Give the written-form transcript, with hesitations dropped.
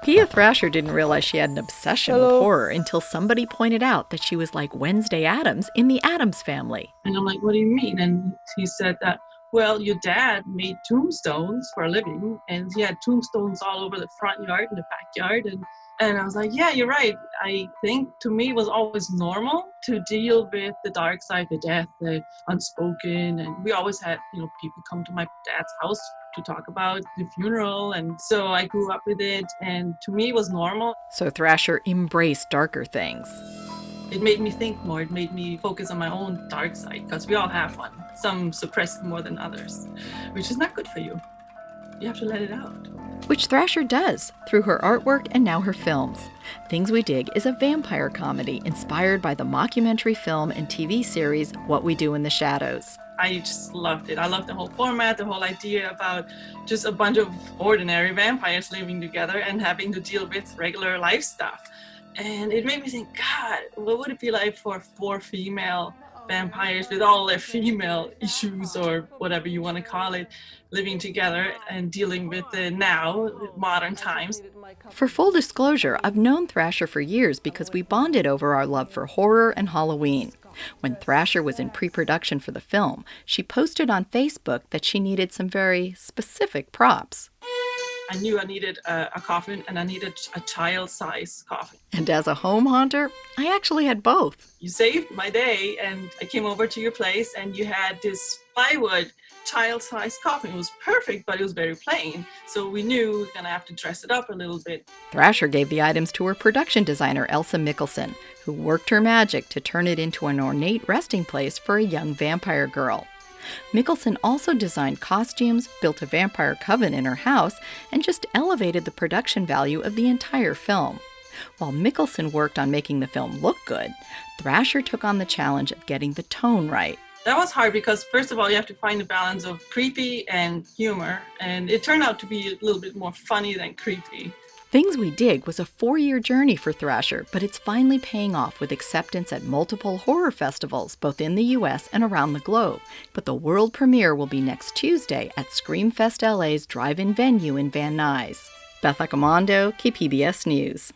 Pia Thrasher didn't realize she had an obsession with horror until somebody pointed out that she was like Wednesday Addams in the Addams Family. And I'm like, what do you mean? And he said that, well, your dad made tombstones for a living, and he had tombstones all over the front yard and the backyard. And I was like, yeah, you're right. I think to me it was always normal to deal with the dark side, the death, the unspoken. And we always had, people come to my dad's house to talk about the funeral. And so I grew up with it. And to me it was normal. So Thrasher embraced darker things. It made me think more. It made me focus on my own dark side, because we all have one. Some suppress it more than others, which is not good for you. You have to let it out. Which Thrasher does through her artwork and now her films. Things We Dig is a vampire comedy inspired by the mockumentary film and TV series What We Do in the Shadows. I just loved it. I loved the whole format, the whole idea about just a bunch of ordinary vampires living together and having to deal with regular life stuff. And it made me think, God, what would it be like for 4 female vampires with all their female issues, or whatever you want to call it, living together and dealing with the now, modern times. For full disclosure, I've known Thrasher for years because we bonded over our love for horror and Halloween. When Thrasher was in pre-production for the film, she posted on Facebook that she needed some very specific props. I knew I needed a coffin, and I needed a child-size coffin. And as a home haunter, I actually had both. You saved my day, and I came over to your place, and you had this plywood child-size coffin. It was perfect, but it was very plain. So we knew we were going to have to dress it up a little bit. Thrasher gave the items to her production designer, Elsa Mickelson, who worked her magic to turn it into an ornate resting place for a young vampire girl. Mickelson also designed costumes, built a vampire coven in her house, and just elevated the production value of the entire film. While Mickelson worked on making the film look good, Thrasher took on the challenge of getting the tone right. That was hard because, first of all, you have to find a balance of creepy and humor, and it turned out to be a little bit more funny than creepy. Things We Dig was a 4-year journey for Thrasher, but it's finally paying off with acceptance at multiple horror festivals, both in the U.S. and around the globe. But the world premiere will be next Tuesday at Screamfest LA's drive-in venue in Van Nuys. Beth Accomando, KPBS News.